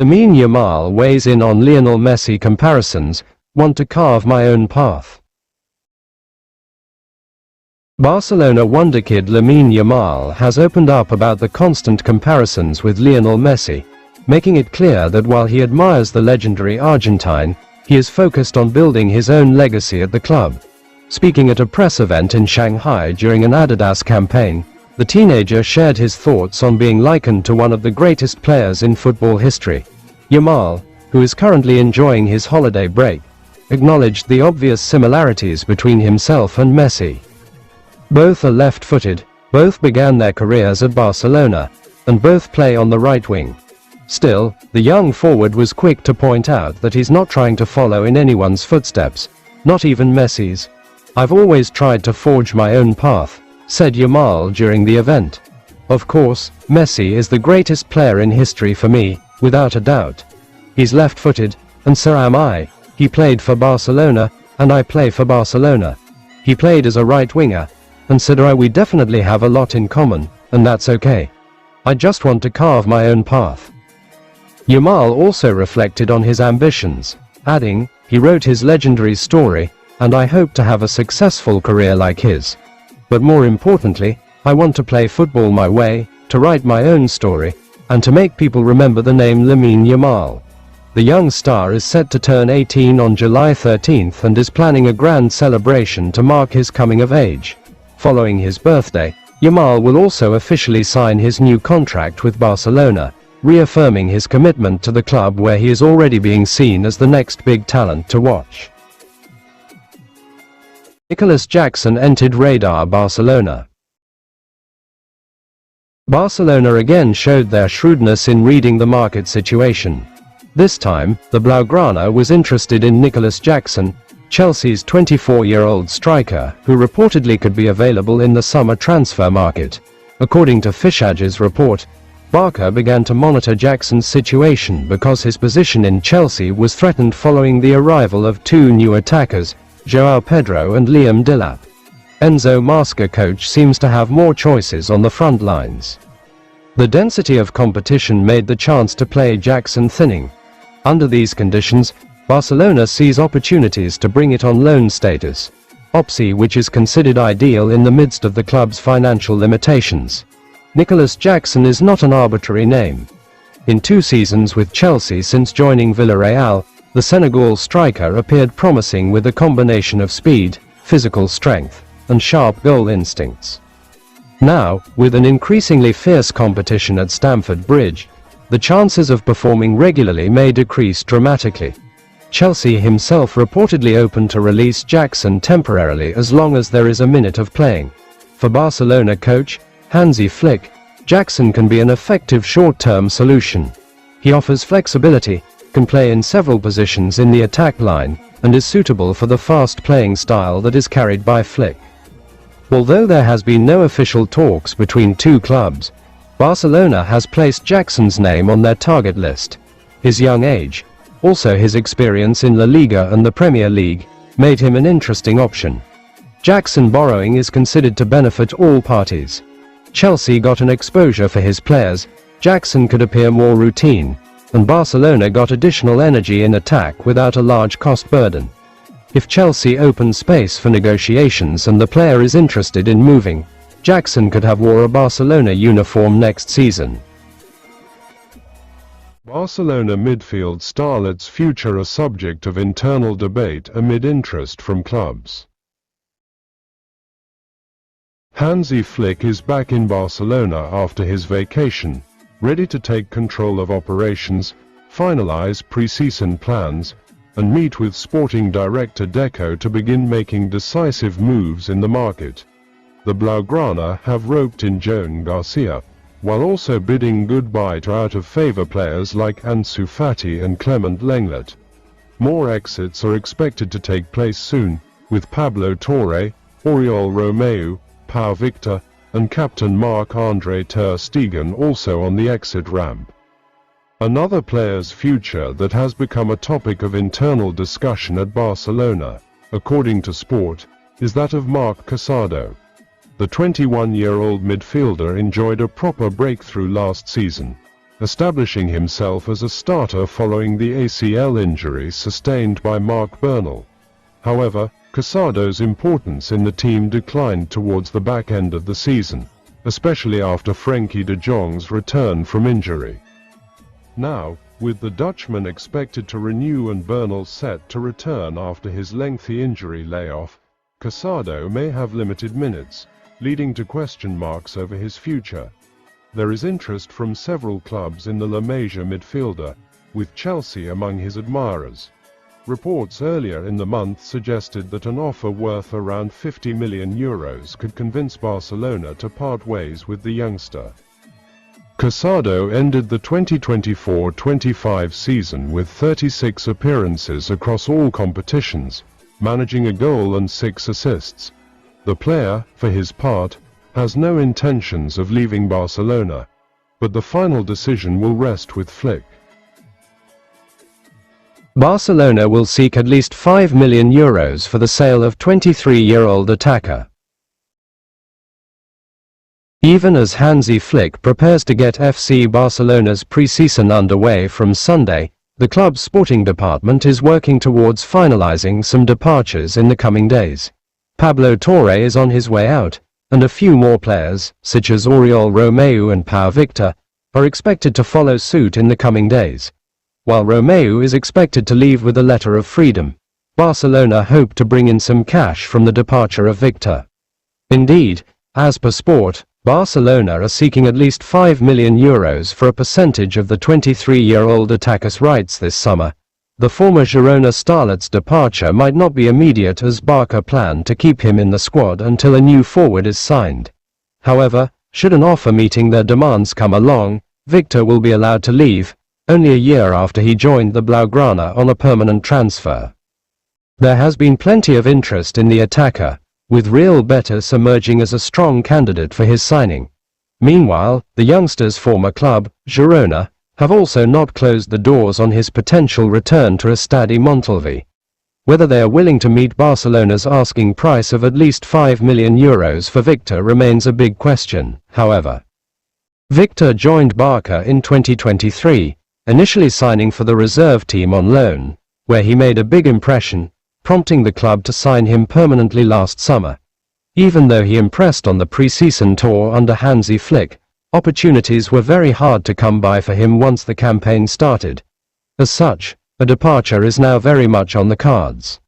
Lamine Yamal weighs in on Lionel Messi comparisons, want to carve my own path. Barcelona wonderkid Lamine Yamal has opened up about the constant comparisons with Lionel Messi, making it clear that while he admires the legendary Argentine, he is focused on building his own legacy at the club. Speaking at a press event in Shanghai during an Adidas campaign, the teenager shared his thoughts on being likened to one of the greatest players in football history. Yamal, who is currently enjoying his holiday break, acknowledged the obvious similarities between himself and Messi. Both are left-footed, both began their careers at Barcelona, and both play on the right wing. Still, the young forward was quick to point out that he's not trying to follow in anyone's footsteps, not even Messi's. "I've always tried to forge my own path," said Yamal during the event. "Of course, Messi is the greatest player in history for me, without a doubt. He's left-footed, and so am I. He played for Barcelona, and I play for Barcelona. He played as a right winger, and so we definitely have a lot in common, and that's okay. I just want to carve my own path." Yamal also reflected on his ambitions, adding, "He wrote his legendary story, and I hope to have a successful career like his. But more importantly, I want to play football my way, to write my own story, and to make people remember the name Lamine Yamal." The young star is set to turn 18 on July 13th and is planning a grand celebration to mark his coming of age. Following his birthday, Yamal will also officially sign his new contract with Barcelona, reaffirming his commitment to the club where he is already being seen as the next big talent to watch. Nicolas Jackson entered radar Barcelona. Barcelona again showed their shrewdness in reading the market situation. This time, the blaugrana was interested in Nicolas Jackson, Chelsea's 24-year-old striker, who reportedly could be available in the summer transfer market. According to Fischage's report, Barca began to monitor Jackson's situation because his position in Chelsea was threatened following the arrival of two new attackers, João Pedro and Liam Delap. Enzo Maresca coach seems to have more choices on the front lines. The density of competition made the chance to play Jackson thinning. Under these conditions, Barcelona sees opportunities to bring it on loan status, option which is considered ideal in the midst of the club's financial limitations. Nicolas Jackson is not an arbitrary name. In 2 seasons with Chelsea since joining Villarreal, the Senegal striker appeared promising with a combination of speed, physical strength, and sharp goal instincts. Now, with an increasingly fierce competition at Stamford Bridge, the chances of performing regularly may decrease dramatically. Chelsea himself reportedly open to release Jackson temporarily as long as there is a minute of playing. For Barcelona coach Hansi Flick, Jackson can be an effective short-term solution. He offers flexibility, can play in several positions in the attack line, and is suitable for the fast playing style that is carried by Flick. Although there has been no official talks between two clubs, Barcelona has placed Jackson's name on their target list. His young age, also his experience in La Liga and the Premier League, made him an interesting option. Jackson borrowing is considered to benefit all parties. Chelsea got an exposure for his players, Jackson could appear more routine, and Barcelona got additional energy in attack without a large cost burden. If Chelsea opens space for negotiations and the player is interested in moving, Jackson could have wore a Barcelona uniform next season. Barcelona midfield starlet's future a subject of internal debate amid interest from clubs. Hansi Flick is back in Barcelona after his vacation, ready to take control of operations, finalize pre-season plans, and meet with sporting director Deco to begin making decisive moves in the market. The blaugrana have roped in Joan Garcia, while also bidding goodbye to out-of-favor players like Ansu Fati and Clement Lenglet. More exits are expected to take place soon, with Pablo Torre, Oriol Romeu, Pau Victor, and captain Marc-Andre ter Stegen also on the exit ramp. Another player's future that has become a topic of internal discussion at Barcelona, according to Sport, is that of Marc Casado. The 21-year-old midfielder enjoyed a proper breakthrough last season, establishing himself as a starter following the ACL injury sustained by Marc Bernal. However, Casado's importance in the team declined towards the back end of the season, especially after Frenkie de Jong's return from injury. Now, with the Dutchman expected to renew and Bernal set to return after his lengthy injury layoff, Casado may have limited minutes, leading to question marks over his future. There is interest from several clubs in the La Masia midfielder, with Chelsea among his admirers. Reports earlier in the month suggested that an offer worth around €50 million could convince Barcelona to part ways with the youngster. Casado ended the 2024-25 season with 36 appearances across all competitions, managing a goal and 6 assists. The player, for his part, has no intentions of leaving Barcelona, but the final decision will rest with Flick. Barcelona will seek at least €5 million for the sale of 23-year-old attacker. Even as Hansi Flick prepares to get FC Barcelona's pre-season underway from Sunday, the club's sporting department is working towards finalizing some departures in the coming days. Pablo Torre is on his way out, and a few more players, such as Oriol Romeu and Pau Victor, are expected to follow suit in the coming days. While Romeu is expected to leave with a letter of freedom, Barcelona hope to bring in some cash from the departure of Victor. Indeed, as per Sport, Barcelona are seeking at least €5 million for a percentage of the 23-year-old attacker's rights this summer. The former Girona starlet's departure might not be immediate, as Barca plan to keep him in the squad until a new forward is signed. However, should an offer meeting their demands come along, Victor will be allowed to leave, only a year after he joined the blaugrana on a permanent transfer. There has been plenty of interest in the attacker, with Real Betis emerging as a strong candidate for his signing. Meanwhile, the youngster's former club, Girona, have also not closed the doors on his potential return to Estadi Montilivi. Whether they are willing to meet Barcelona's asking price of at least €5 million for Victor remains a big question, however. Victor joined Barca in 2023, initially signing for the reserve team on loan, where he made a big impression, prompting the club to sign him permanently last summer. Even though he impressed on the pre-season tour under Hansi Flick, opportunities were very hard to come by for him once the campaign started. As such, a departure is now very much on the cards.